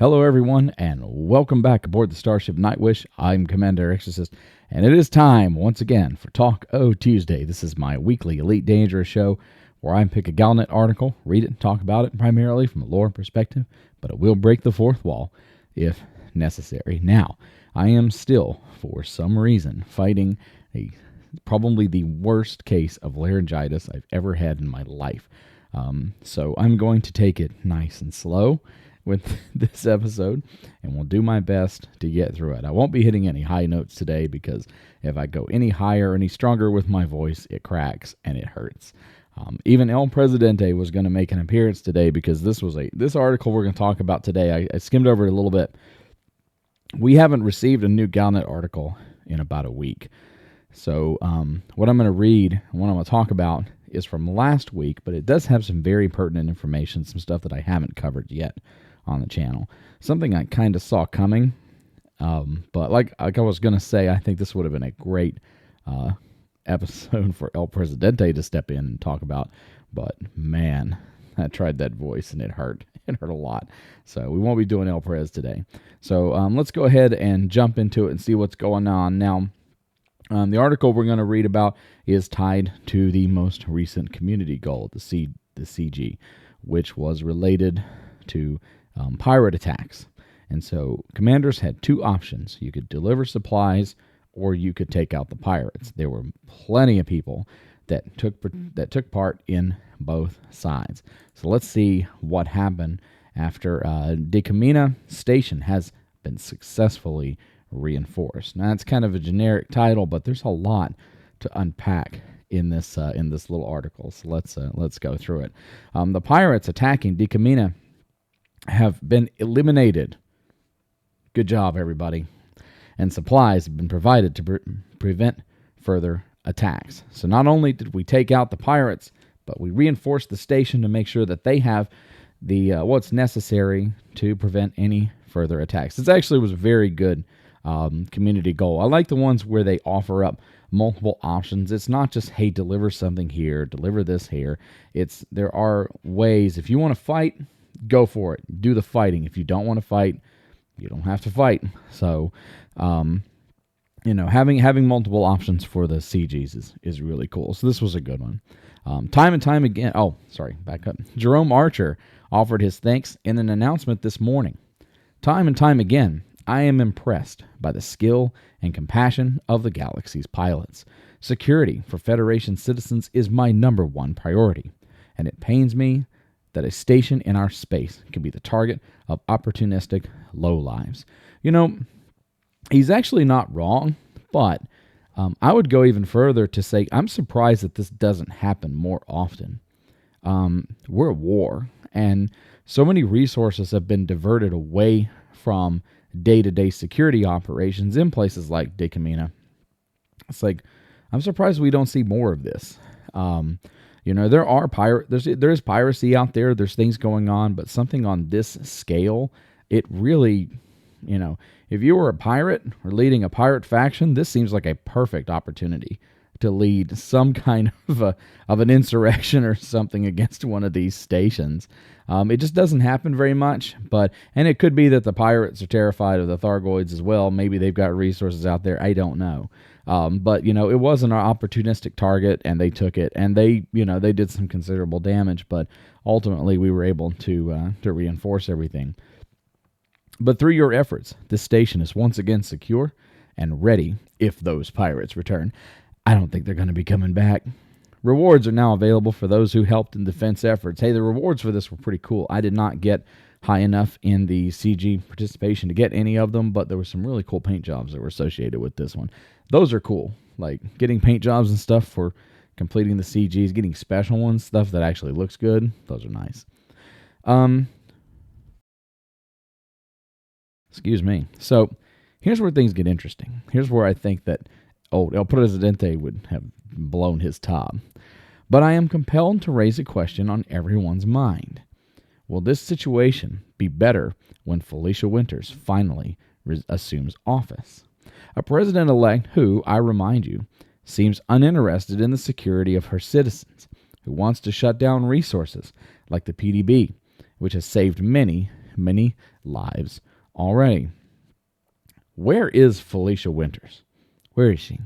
Hello, everyone, and welcome back aboard the Starship Nightwish. I'm Commander Exorcist, and it is time, once again, for Talk O Tuesday. This is my weekly Elite Dangerous show where I pick a Galnet article, read it, and talk about it primarily from a lore perspective, but it will break the fourth wall if necessary. Now, I am still, for some reason, fighting probably the worst case of laryngitis I've ever had in my life. So I'm going to take it nice and slow with this episode, and will do my best to get through it. I won't be hitting any high notes today because if I go any higher, any stronger with my voice, it cracks and it hurts. Even El Presidente was going to make an appearance today because this article we're going to talk about today. I skimmed over it a little bit. We haven't received a new Galnet article in about a week. So what I'm going to read and what I'm going to talk about is from last week, but it does have some very pertinent information, some stuff that I haven't covered yet on the channel. Something I kind of saw coming, but like I was going to say, I think this would have been a great episode for El Presidente to step in and talk about, but man, I tried that voice and it hurt. It hurt a lot. So we won't be doing El Prez today. So let's go ahead and jump into it and see what's going on. Now, the article we're going to read about is tied to the most recent community goal, the CG, which was related to pirate attacks. And so commanders had two options. You could deliver supplies or you could take out the pirates. There were plenty of people that took part in both sides. So let's see what happened after Damina station has been successfully reinforced. Now that's kind of a generic title, but there's a lot to unpack in this little article. So let's go through it. The pirates attacking Damina have been eliminated. Good job, everybody. And supplies have been provided to prevent further attacks. So not only did we take out the pirates, but we reinforced the station to make sure that they have the what's necessary to prevent any further attacks. This actually was a very good community goal. I like the ones where they offer up multiple options. It's not just, hey, deliver something here, deliver this here. There are ways. If you want to fight, go for it. Do the fighting. If you don't want to fight, you don't have to fight. So, having multiple options for the CGs is really cool. So this was a good one. Time and time again. Oh, sorry, back up. Jerome Archer offered his thanks in an announcement this morning. Time and time again, I am impressed by the skill and compassion of the galaxy's pilots. Security for Federation citizens is my number one priority, and it pains me that a station in our space can be the target of opportunistic lowlives. He's actually not wrong, but I would go even further to say I'm surprised that this doesn't happen more often. We're at war, and so many resources have been diverted away from day-to-day security operations in places like Damina. It's like, I'm surprised we don't see more of this. There is piracy out there. There's things going on, but something on this scale, it really, if you were a pirate or leading a pirate faction, this seems like a perfect opportunity to lead some kind of an insurrection or something against one of these stations. It just doesn't happen very much, and it could be that the pirates are terrified of the Thargoids as well. Maybe they've got resources out there. I don't know. But it wasn't an opportunistic target, and they took it, and they did some considerable damage, but ultimately we were able to reinforce everything. But through your efforts, this station is once again secure and ready if those pirates return. I don't think they're going to be coming back. Rewards are now available for those who helped in defense efforts. Hey, the rewards for this were pretty cool. I did not get high enough in the CG participation to get any of them, but there were some really cool paint jobs that were associated with this one. Those are cool. Like getting paint jobs and stuff for completing the CGs, getting special ones, stuff that actually looks good. Those are nice. Excuse me. So here's where things get interesting. Here's where I think that El Presidente would have blown his top. But I am compelled to raise a question on everyone's mind. Will this situation be better when Felicia Winters finally assumes office? A president-elect who, I remind you, seems uninterested in the security of her citizens, who wants to shut down resources like the PDB, which has saved many, many lives already. Where is Felicia Winters? Where is she?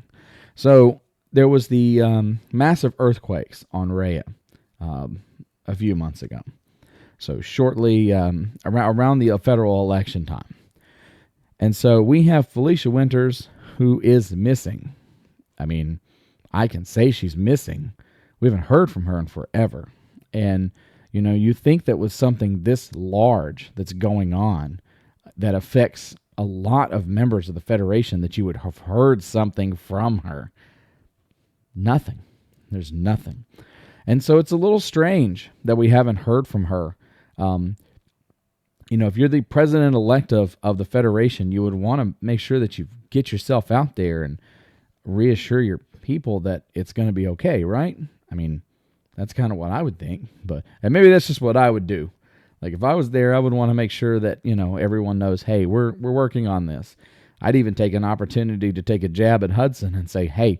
So there was the massive earthquakes on Rhea a few months ago. So shortly around the federal election time. And so we have Felicia Winters, who is missing. I mean, I can say she's missing. We haven't heard from her in forever. And, you think that with something this large that's going on that affects a lot of members of the Federation that you would have heard something from her. Nothing. There's nothing. And so it's a little strange that we haven't heard from her. If you're the president-elect of the Federation, you would want to make sure that you get yourself out there and reassure your people that it's going to be okay, right? I mean, that's kind of what I would think. And maybe that's just what I would do. Like, if I was there, I would want to make sure that, everyone knows, hey, we're working on this. I'd even take an opportunity to take a jab at Hudson and say, hey,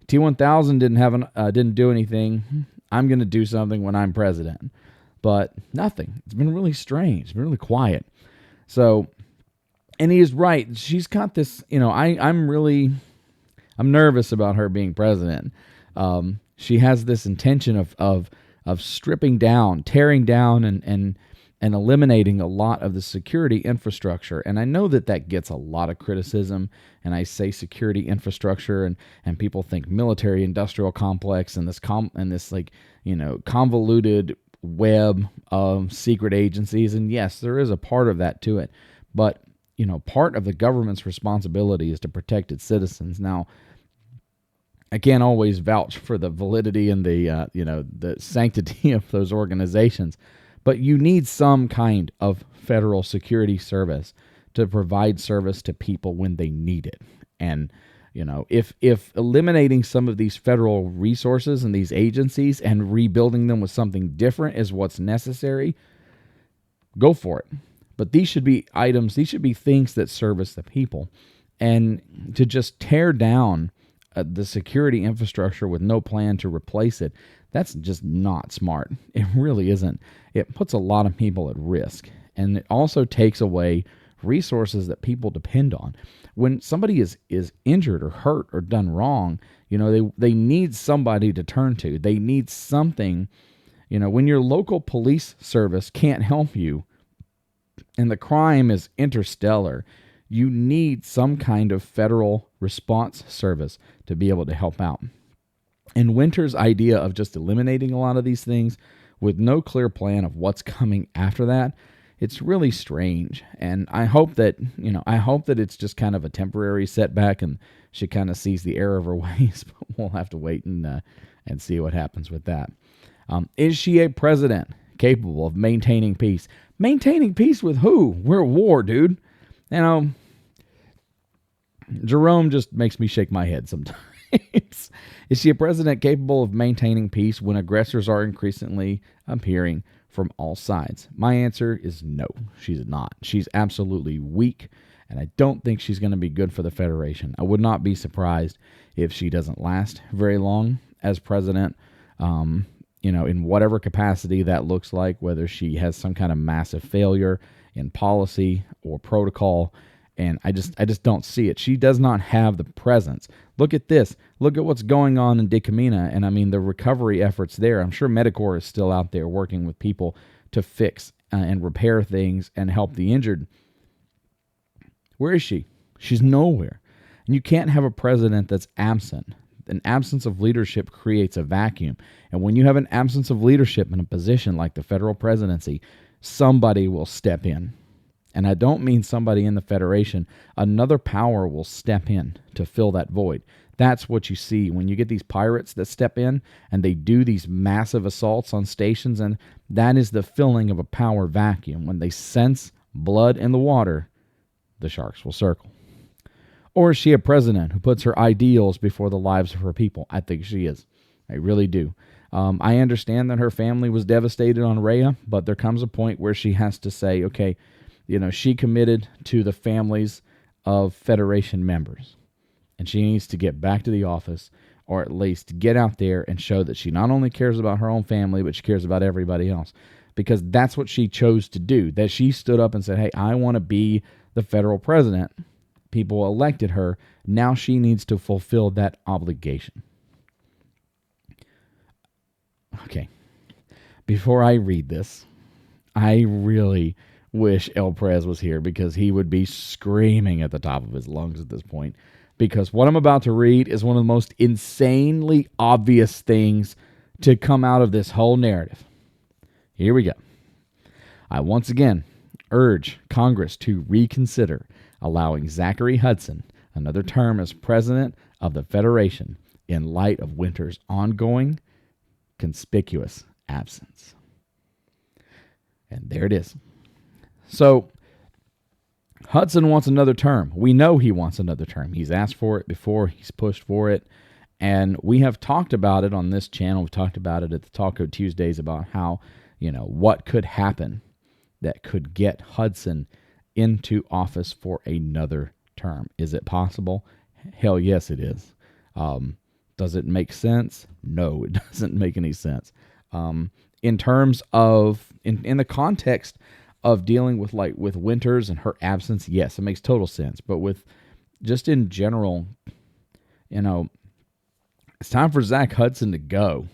T1000 didn't do anything. I'm going to do something when I'm president. But nothing. It's been really strange. It's been really quiet. So, and he is right. She's got this, I'm nervous about her being president. She has this intention of stripping down, tearing down, and eliminating a lot of the security infrastructure. And I know that gets a lot of criticism. And I say security infrastructure, and people think military industrial complex and this convoluted web of secret agencies. And yes, there is a part of that to it. But, part of the government's responsibility is to protect its citizens. Now, I can't always vouch for the validity and the sanctity of those organizations, but you need some kind of federal security service to provide service to people when they need it. And, if eliminating some of these federal resources and these agencies and rebuilding them with something different is what's necessary, go for it. But these should be things that service the people. And to just tear down the security infrastructure with no plan to replace it, that's just not smart. It really isn't. It puts a lot of people at risk. And it also takes away resources that people depend on. When somebody is injured or hurt or done wrong, they need somebody to turn to. They need something. When your local police service can't help you and the crime is interstellar, you need some kind of federal response service to be able to help out. And Winter's idea of just eliminating a lot of these things with no clear plan of what's coming after that, it's really strange. And I hope that it's just kind of a temporary setback and she kind of sees the error of her ways. But we'll have to wait and see what happens with that. Is she a president capable of maintaining peace? Maintaining peace with who? We're at war, dude. Jerome just makes me shake my head sometimes. Is she a president capable of maintaining peace when aggressors are increasingly appearing from all sides? My answer is no, she's not. She's absolutely weak, and I don't think she's going to be good for the Federation. I would not be surprised if she doesn't last very long as president, in whatever capacity that looks like, whether she has some kind of massive failure in policy or protocol. And I just don't see it. She does not have the presence. Look at this. Look at what's going on in Damina. And the recovery efforts there. I'm sure Medicorps is still out there working with people to fix and repair things and help the injured. Where is she? She's nowhere. And you can't have a president that's absent. An absence of leadership creates a vacuum. And when you have an absence of leadership in a position like the federal presidency, somebody will step in. And I don't mean somebody in the Federation. Another power will step in to fill that void. That's what you see when you get these pirates that step in and they do these massive assaults on stations, and that is the filling of a power vacuum. When they sense blood in the water, the sharks will circle. Or is she a president who puts her ideals before the lives of her people? I think she is. I really do. I understand that her family was devastated on Rhea, but there comes a point where she has to say, okay, she committed to the families of Federation members, and she needs to get back to the office, or at least get out there and show that she not only cares about her own family, but she cares about everybody else. because that's what she chose to do. That she stood up and said, hey, I want to be the federal president. People elected her. Now she needs to fulfill that obligation. Okay. Before I read this, I really wish El Prez was here, because he would be screaming at the top of his lungs at this point. Because what I'm about to read is one of the most insanely obvious things to come out of this whole narrative. Here we go. I once again urge Congress to reconsider allowing Zachary Hudson another term as president of the Federation in light of Winters' ongoing conspicuous absence. And there it is. So Hudson wants another term. We know he wants another term. He's asked for it before. He's pushed for it. And we have talked about it on this channel. We've talked about it at the Taco Tuesdays about how, what could happen that could get Hudson into office for another term. Is it possible? Hell yes, it is. Does it make sense? No, it doesn't make any sense. In terms of, in the context of dealing with Winters and her absence, yes, it makes total sense. But with just in general, it's time for Zach Hudson to go.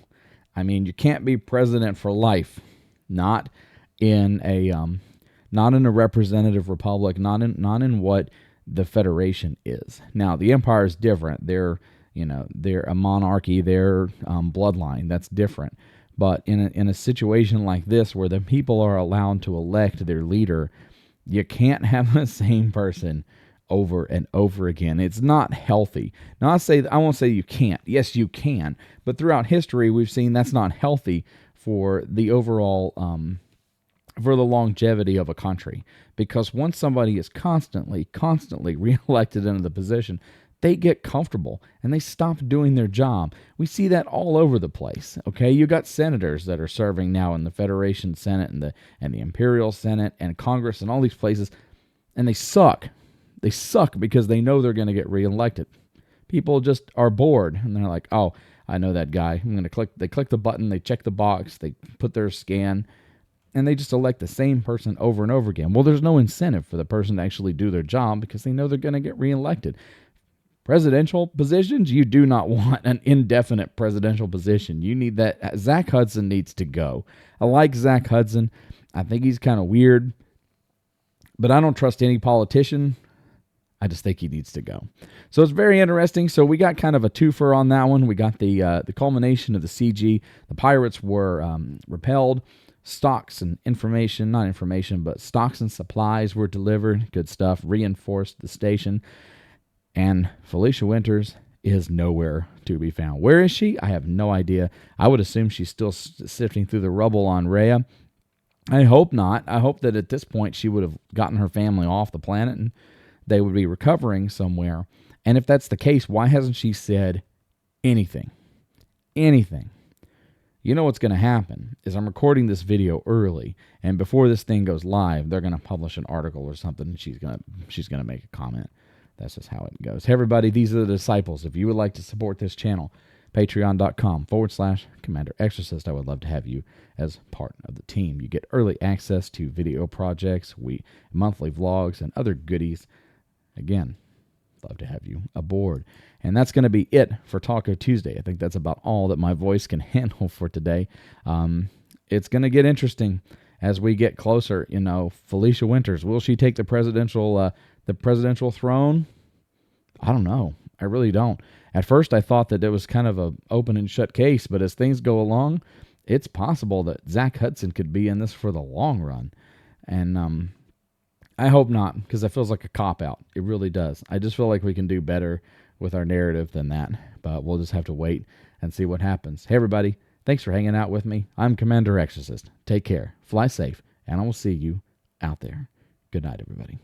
I mean, you can't be president for life, not in a representative republic, not in what the Federation is. Now, the Empire is different. They're a monarchy. They're bloodline. That's different. But in a situation like this, where the people are allowed to elect their leader, you can't have the same person over and over again. It's not healthy. Now, I won't say you can't. Yes, you can. But throughout history, we've seen that's not healthy for the overall, for the longevity of a country. Because once somebody is constantly reelected into the position, they get comfortable and they stop doing their job. We see that all over the place. Okay, you got senators that are serving now in the Federation Senate and the Imperial Senate and Congress and all these places, and they suck. They suck because they know they're going to get reelected. People just are bored and they're like, "Oh, I know that guy. I'm going to click." They click the button, they check the box, they put their scan, and they just elect the same person over and over again. Well, there's no incentive for the person to actually do their job because they know they're going to get reelected. Presidential positions, you do not want an indefinite presidential position. You need that. Zach Hudson needs to go. I like Zach Hudson. I think he's kind of weird, but I don't trust any politician. I just think he needs to go. So it's very interesting. So we got kind of a twofer on that one. We got the culmination of the CG. The pirates were repelled. Stocks and stocks and supplies were delivered. Good stuff. Reinforced the station. And Felicia Winters is nowhere to be found. Where is she? I have no idea. I would assume she's still sifting through the rubble on Rhea. I hope not. I hope that at this point she would have gotten her family off the planet and they would be recovering somewhere. And if that's the case, why hasn't she said anything? Anything. You know what's going to happen is I'm recording this video early, and before this thing goes live, they're going to publish an article or something, and she's going to make a comment. That's just how it goes. Hey, everybody, these are the disciples. If you would like to support this channel, patreon.com/Commander Exorcist. I would love to have you as part of the team. You get early access to video projects, monthly vlogs, and other goodies. Again, love to have you aboard. And that's going to be it for Taco Tuesday. I think that's about all that my voice can handle for today. It's going to get interesting as we get closer. Felicia Winters, will she take the presidential throne? I don't know. I really don't. At first, I thought that it was kind of an open and shut case, but as things go along, it's possible that Zach Hudson could be in this for the long run. And I hope not, because it feels like a cop-out. It really does. I just feel like we can do better with our narrative than that, but we'll just have to wait and see what happens. Hey, everybody, thanks for hanging out with me. I'm Commander Exorcist. Take care, fly safe, and I will see you out there. Good night, everybody.